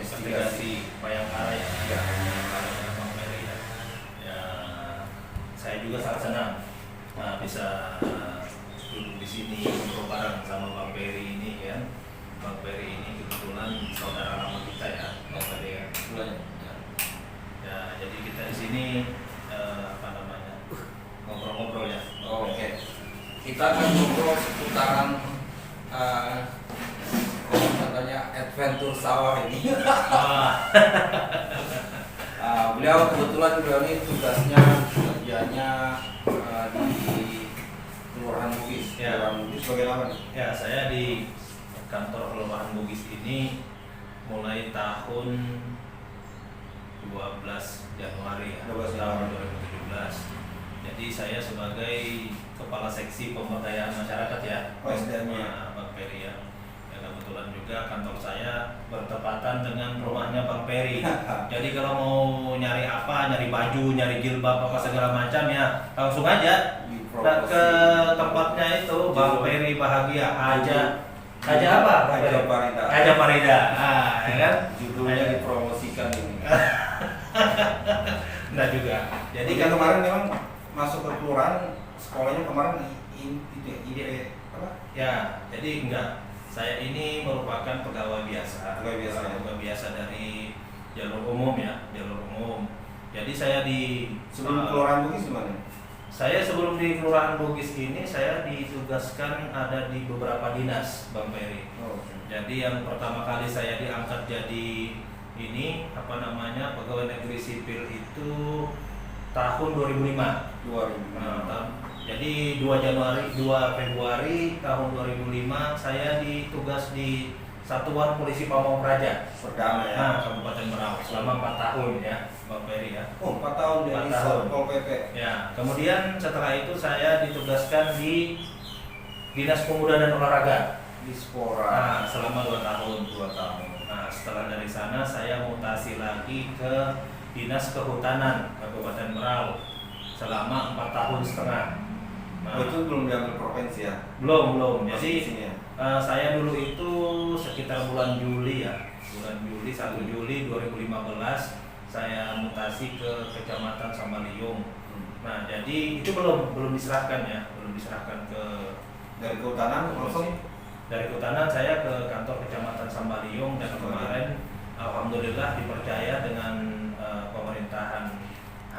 investigasi Bayangkara ya, Bang Ferry ya. Ya, saya juga sangat senang bisa duduk di sini ngobrol bareng sama Bang Ferry ini ya. Bang Ferry ini kebetulan saudara lama kita ya, Bang Ferry ya. Ya, jadi kita di sini ngobrol-ngobrol ya. Oke. Kita akan ngobrol seputaran katanya adventure sawah ini. Beliau ini tugasnya kerjanya di Kelurahan Bugis. Ya. Kelurahan Bugis bagaimana? Ya, saya di kantor Kelurahan Bugis ini mulai tahun 12 Januari ya, 12 tahun Januari. 2017. Jadi saya sebagai kepala seksi pemberdayaan masyarakat ya, Bang Ferry ya. Kebetulan juga kantor saya bertepatan dengan rumahnya Bang Ferry. Jadi kalau mau nyari apa, nyari baju, nyari jilbab apa segala macam ya langsung aja ke tempatnya itu Bang Ferry Bahagia Haja apa? Haja Farida. Ya kan? Judulnya dipromosikan ini. Enggak juga. Jadi kan kemarin memang masuk ke kelurahan, sekolahnya kemarin ide apa? Ya, jadi enggak. Saya ini merupakan pegawai biasa. Pegawai biasa dari jalur umum ya, jalur umum. Jadi saya di Sebelum Kelurahan Bugis gimana? Saya sebelum di Kelurahan Bugis ini saya ditugaskan ada di beberapa dinas, Bang Ferry. Jadi yang pertama kali saya diangkat jadi ini pegawai negeri sipil itu tahun 2005. Jadi 2 Februari tahun 2005 saya ditugas di Satuan Polisi Pamong Praja Perdana ya. Kabupaten Berau selama 4 tahun ya, Bang Ferry ya. 4 tahun dari Satpol PP. Ya, kemudian setelah itu saya ditugaskan di Dinas Pemuda dan Olahraga Di Spora. selama 2 tahun. Nah, setelah dari sana saya mutasi lagi ke Dinas Kehutanan Kabupaten Berau selama 4 tahun setengah. Itu belum diambil provinsi ya? Belum. Jadi ya? saya dulu itu sekitar bulan Juli 1 Juli 2015 saya mutasi ke Kecamatan Sambaliung. Nah, jadi itu belum diserahkan ya, ke dari kehutanan langsung. Dari kehutanan saya ke kantor Kecamatan Sambaliung dan kemarin alhamdulillah dipercaya dengan pemerintahan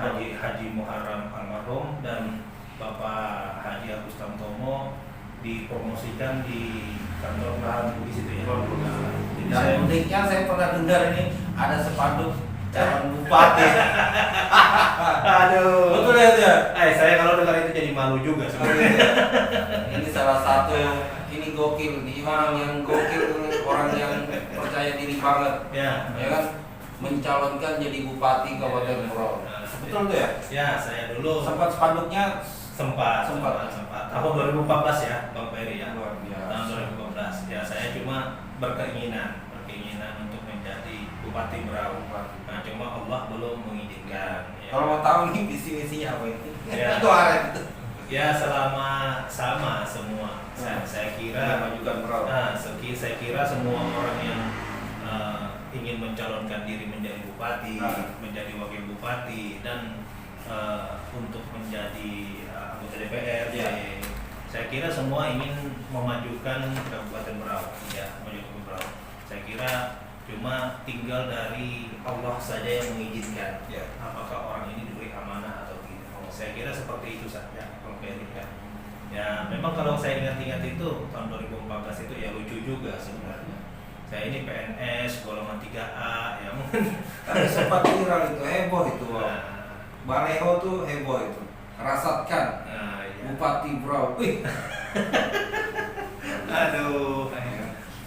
Haji Muharram almarhum dan Bapak Haji Agus Tamtomo dipromosikan di kantor Kelurahan Bugis itu ya. Dan uniknya saya pernah dengar ini ada sepanduk calon bupati. Aduh. Betul ya itu ya? Saya kalau dengar itu jadi malu juga sebenarnya. Ini salah satu ini gokil nih, orang yang gokil, orang yang percaya diri banget. Ya kan? Mencalonkan jadi bupati Kabupaten Berau. Betul tuh ya? Ya, saya dulu sempat spanduknya sempat tahun 2014 ya, Bang Ferry ya. Luar biasa. Tahun 2014 ya, saya cuma berkeinginan untuk menjadi bupati Berau. Nah, cuma Allah belum mengizinkan ya. Kalau mau tahu nih visi-misinya apa ini? Ya. Itu arek itu. Ya, selama sama semua. Saya kira majukan Berau. Saya kira semua orang yang ingin mencalonkan diri menjadi bupati, menjadi wakil bupati dan untuk menjadi anggota DPR. Saya kira semua ingin memajukan Kabupaten Berau, ya, memajukan Berau. Saya kira cuma tinggal dari Allah saja yang mengizinkan. Apakah orang ini diberi amanah atau tidak. Saya kira seperti itu saja, Bang Ferry ya. Ya, memang kalau saya ingat-ingat itu tahun 2014 itu ya lucu juga sebenarnya. Saya ini PNS golongan 3A ya mungkin. Tapi sempat viral itu, heboh itu. Baleho tuh heboh itu. Rasakan Bupati Berau. Aduh,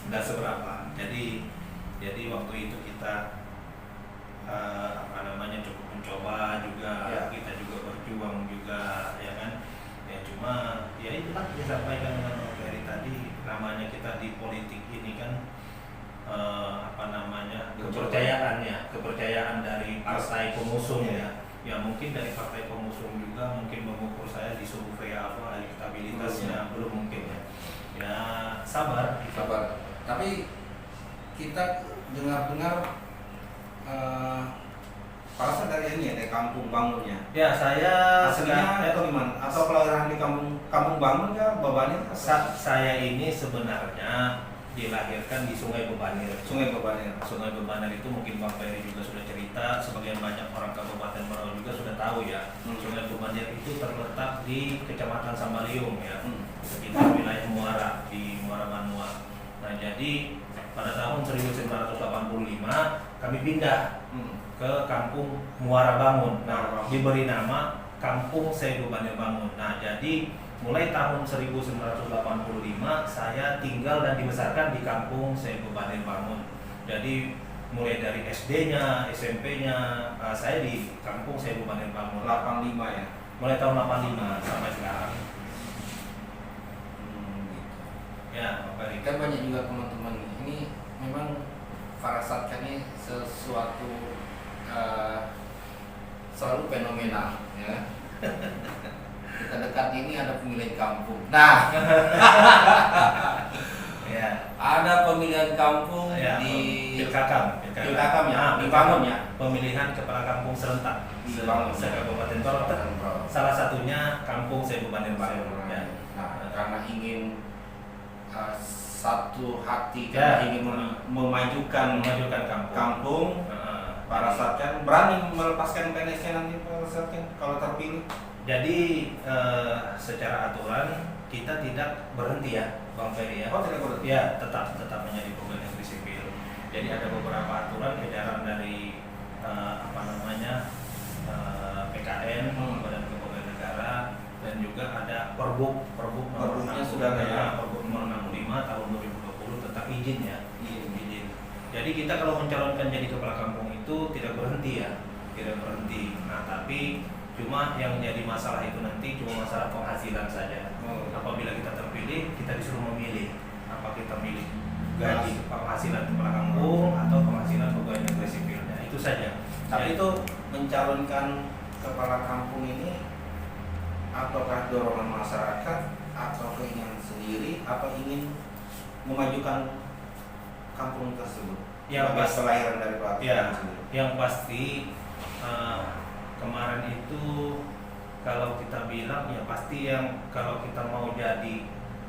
enggak seberapa. Jadi waktu itu kita cukup mencoba juga, kita juga berjuang juga ya kan. Ya cuma ya itulah disampaikan dengan Bang Ferry tadi, namanya kita di politik ini kan kepercayaan dari partai pengusung ya mungkin dari partai pengusung juga mungkin mengukur saya di survei apa elektabilitasnya belum mungkin ya sabar. Tapi kita dengar-dengar Parasat dari ini ya, dari kampung bangunnya. Ya, saya aslinya atau gimana? Atau kelahiran di kampung bangun ya, Babanir? Saya ini sebenarnya dilahirkan di Sungai Bebanir. Sungai Bebanir. Sungai Bebanir itu mungkin Bang Ferry juga sudah cerita, sebagian banyak orang Kabupaten Berau juga sudah tahu ya. Sungai Bebanir itu terletak di Kecamatan Sambaliung ya, sekitar wilayah Muara, di Muara Banua. Nah, jadi pada tahun 1985 kami pindah ke kampung Muara Bangun. Nah, diberi nama Kampung Sey Bebanir Bangun. Nah, jadi mulai tahun 1985 saya tinggal dan dibesarkan di Kampung Sey Bebanir Bangun. Jadi mulai dari SD-nya, SMP-nya, saya di Kampung Sey Bebanir Bangun. 85 ya. Mulai tahun 85 sampai sekarang. Ya, Pak Ferry. Kan banyak juga teman-teman ini memang Parasat ini sesuatu selalu fenomenal ya. Kita dekat ini ada pemilihan kampung. Nah, ya. Ada pemilihan kampung Ya, di Pilkakam ya, dibangun ya. Pemilihan kepala kampung serentak Dibangun se-Kabupaten Berau. Salah satunya Kampung Sey Bebanir Bangun. Ya. Nah, karena ingin satu hati Ya. ingin memajukan kampung. Parasat kan berani melepaskan PNS-nya nanti Parasat kan kalau terpilih. Jadi secara aturan kita tidak berhenti ya, Bang Ferry ya. Oh, tidak berhenti. Ya, tetap menjadi pegawai negeri sipil. Jadi ada beberapa aturan edaran dari PKN, Badan Kepegawaian Negara, dan juga ada Perbuk nomor 65 tahun 2020 tentang izin ya. Izin. Jadi kita kalau mencalonkan jadi kepala kampung itu tidak berhenti ya, tidak berhenti. Nah, tapi cuma yang jadi masalah itu nanti cuma masalah penghasilan saja. Apabila kita terpilih, kita disuruh memilih apa kita milih gaji penghasilan kepala kampung atau penghasilan pegawai negeri sipilnya, itu saja. Tapi itu mencalonkan kepala kampung ini ataukah dorongan masyarakat atau keinginan sendiri atau ingin memajukan kampung tersebut? Yang pasti kelahiran dari Pak yang pasti kemarin itu kalau kita bilang ya pasti yang kalau kita mau jadi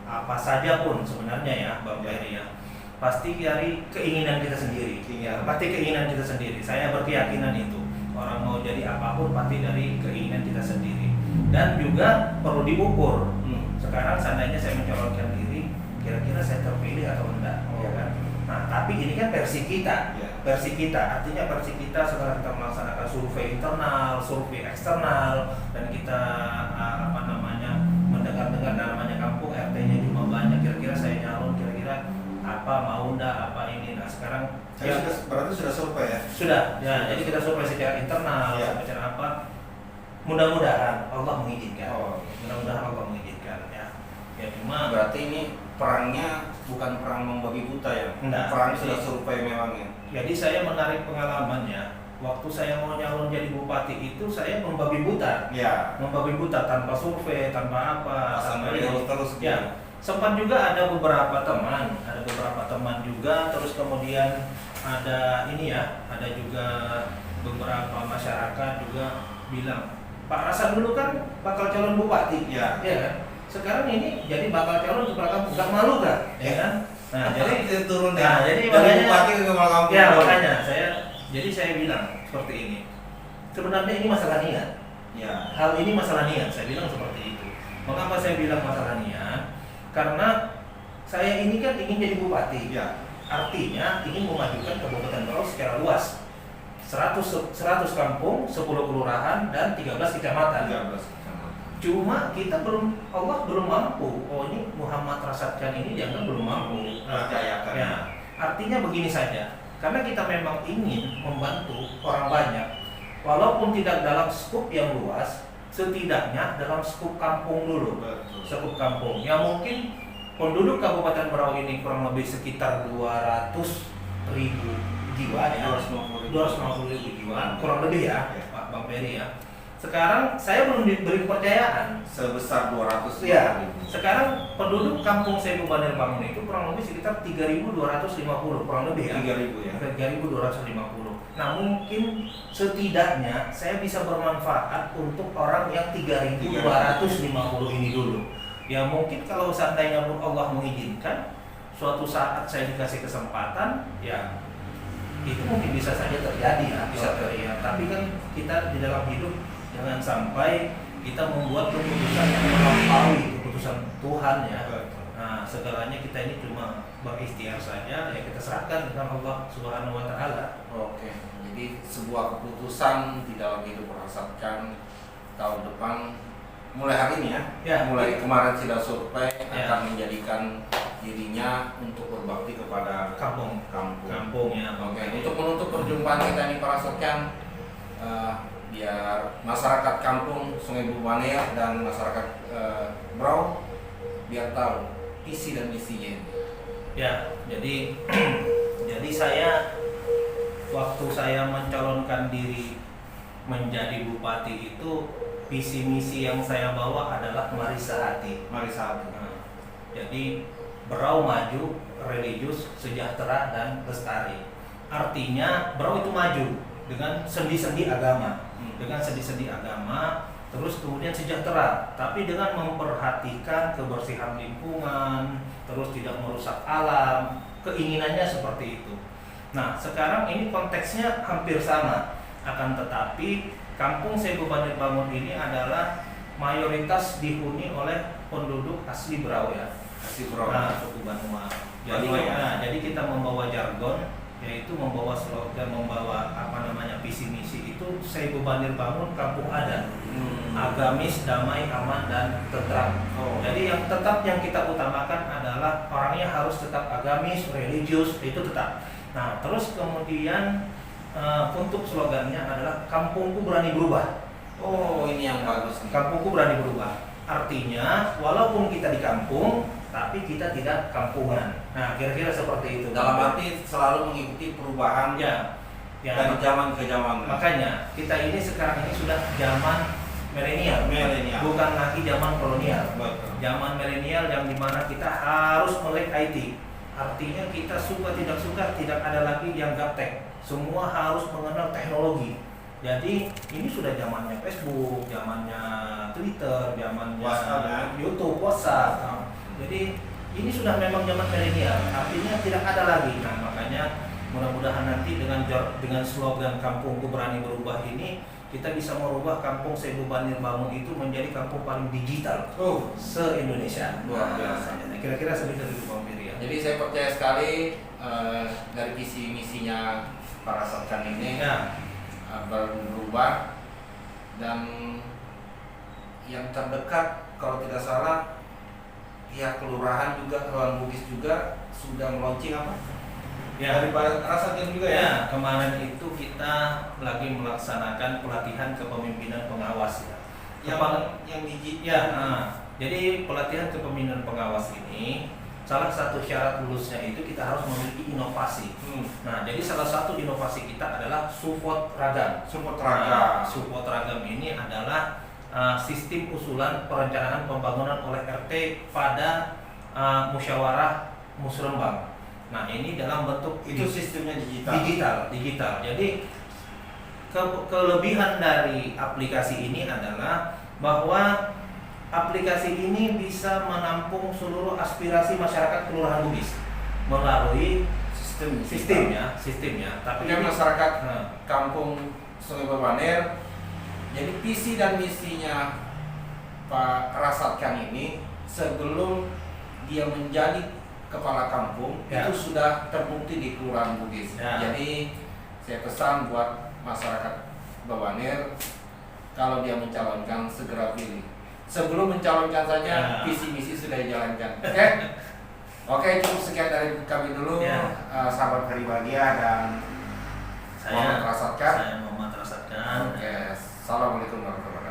apa saja pun sebenarnya ya Bang Ferry ya, pasti dari keinginan kita sendiri. Pasti keinginan kita sendiri. Saya berkeyakinan itu orang mau jadi apapun pasti dari keinginan kita sendiri. Dan juga perlu diukur. Sekarang seandainya saya mencalonkan diri, kira-kira saya terpilih atau enggak, ya kan? Nah, tapi ini kan versi kita, artinya versi kita setelah kita melaksanakan survei internal, survei eksternal, dan kita mendengar namanya kampung RT-nya cuma banyak, kira-kira saya nyalon, kira-kira apa mau ndak apa ini. Nah sekarang berarti sudah survei ya? Sudah, ya. Jadi kita survei secara internal, secara apa? Mudah-mudahan Allah mengizinkan. Mudah-mudahan Allah mengizinkan ya. Ya cuma berarti ini perangnya bukan perang membabi buta ya? Enggak, perang sudah survei memangnya. Jadi saya menarik pengalamannya. Waktu saya mau nyalon jadi bupati itu saya membabi buta. Ya. Membabi buta tanpa survei, tanpa apa, sampai terus ya. Sempat juga ada beberapa teman juga, terus kemudian ada ini ya, ada juga beberapa masyarakat juga bilang, Pak Rasan dulu kan bakal calon bupati, ya kan? Sekarang ini jadi bakal calon kepala kampung, nggak malu kan? Ya kan? Nah, jadi turun jadi makanya bupati ke kepala kampung. Ya, makanya saya bilang seperti ini. Sebenarnya ini masalah niat. Ya. Hal ini masalah niat, saya bilang seperti itu. Mengapa saya bilang masalah niat? Karena saya ini kan ingin jadi bupati. Ya. Artinya ingin memajukan Kabupaten Berau secara luas. 100 kampung, 10 kelurahan dan 13 kecamatan. Cuma kita Allah belum mampu. Oh, ini Muhammad Rasatkan ini dianggap belum mampu. Ya, artinya begini saja. Karena kita memang ingin membantu orang banyak, walaupun tidak dalam skup yang luas, setidaknya dalam skup kampung dulu. Skup kampung. Ya mungkin penduduk Kabupaten Berau ini kurang lebih sekitar 200.000 jiwa ya, 250.000 jiwa kurang lebih ya, Pak Bang Ferry ya. Sekarang saya belum diberi kepercayaan sebesar 200. Ya, sekarang penduduk kampung Sebu Banir Bangun itu kurang lebih sekitar 3.250, kurang lebih ya. 3.000 ya. 3.250. Nah, mungkin setidaknya saya bisa bermanfaat untuk orang yang 3.250 ini dulu. Ya mungkin kalau seandainya Allah mengizinkan, suatu saat saya dikasih kesempatan, ya itu mungkin bisa saja terjadi ya, bisa terjadi. Tapi kan kita di dalam hidup jangan sampai kita membuat keputusan yang melampaui keputusan Tuhan ya. Nah, segalanya kita ini cuma berikhtiar saja, ya kita serahkan dengan Allah Subhanahu wa taala. Oke. Jadi sebuah keputusan di dalam hidup merasakan tahun depan mulai hari ini ya. Mulai kemarin sudah survei akan menjadikan dirinya untuk berbakti kepada kampung ya. Oke. Untuk menutup perjumpaan kita ini para Sotkan, biar masyarakat kampung Sungai Bubanir dan masyarakat Brau biar tahu visi dan misinya. Ya, jadi saya waktu saya mencalonkan diri menjadi bupati itu visi misi yang saya bawa adalah Marisa Hati. Nah, jadi Brau maju, religius, sejahtera dan lestari. Artinya Brau itu maju dengan sendi-sendi agama, terus kemudian sejahtera, tapi dengan memperhatikan kebersihan lingkungan, terus tidak merusak alam, keinginannya seperti itu. Nah, sekarang ini konteksnya hampir sama, akan tetapi kampung Sebu Banir Bangun ini adalah mayoritas dihuni oleh penduduk asli Brau ya. Asli Brau. Nah, suku Banua. Jadi kita membawa jargon, yaitu membawa slogan, membawa visi misi itu Sebu Banir Bangun kampung adat, agamis, damai, aman dan tentram. Jadi yang kita utamakan adalah orangnya harus tetap agamis, religius, itu tetap. Nah, terus kemudian untuk slogannya adalah kampungku berani berubah. Oh, ini yang bagus nih. Kampungku berani berubah. Artinya walaupun kita di kampung, tapi kita tidak kampungan. Nah, kira-kira seperti itu. Dalam arti selalu mengikuti perubahan dari zaman ke zaman. Makanya kita ini sekarang ini sudah zaman milenial, bukan lagi zaman kolonial. Zaman milenial yang dimana kita harus melek IT. Artinya kita suka tidak ada lagi yang gaptek. Semua harus mengenal teknologi. Jadi ini sudah zamannya Facebook, zamannya Twitter, zamannya YouTube, WhatsApp. Jadi ini sudah memang zaman milenial. Artinya tidak ada lagi. Nah, makanya mudah-mudahan nanti dengan slogan kampungku berani berubah ini, kita bisa merubah kampung Sebu Banir Bangun itu menjadi kampung paling digital se-Indonesia. Luar biasa. Kira-kira seperti itu Pak Miri ya. Jadi saya percaya sekali dari visi misinya para Sotkan ini berubah, dan yang terdekat kalau tidak salah pihak kelurahan juga, Kelurahan Bugis juga sudah meluncing dari para Sotkan juga ya. Kemarin itu kita lagi melaksanakan pelatihan kepemimpinan pengawas ya. Jadi pelatihan kepemimpinan pengawas ini salah satu syarat lulusnya itu kita harus memiliki inovasi. Nah, jadi salah satu inovasi kita adalah support ragam. Support ragam ini adalah sistem usulan perencanaan pembangunan oleh RT pada musyawarah musrembang. Nah, ini dalam bentuk itu sistemnya digital. Jadi kelebihan dari aplikasi ini adalah bahwa aplikasi ini bisa menampung seluruh aspirasi masyarakat Kelurahan Bugis melalui sistemnya. Tapi ini masyarakat kampung Sungai Bubanir. Jadi visi dan misinya Pak Rasatkan ini sebelum dia menjadi kepala kampung itu sudah terbukti di Kelurahan Bugis. Jadi saya pesan buat masyarakat Bubanir, kalau dia mencalonkan segera pilih. Sebelum mencalonkan saja visi misi sudah dijalankan. Oke, cukup sekian dari kami dulu. Sahabat Karibahagia dan saya Muhammad Rasatkan. Saya Muhammad Rasatkan. Oke, assalamualaikum warahmatullahi wabarakatuh.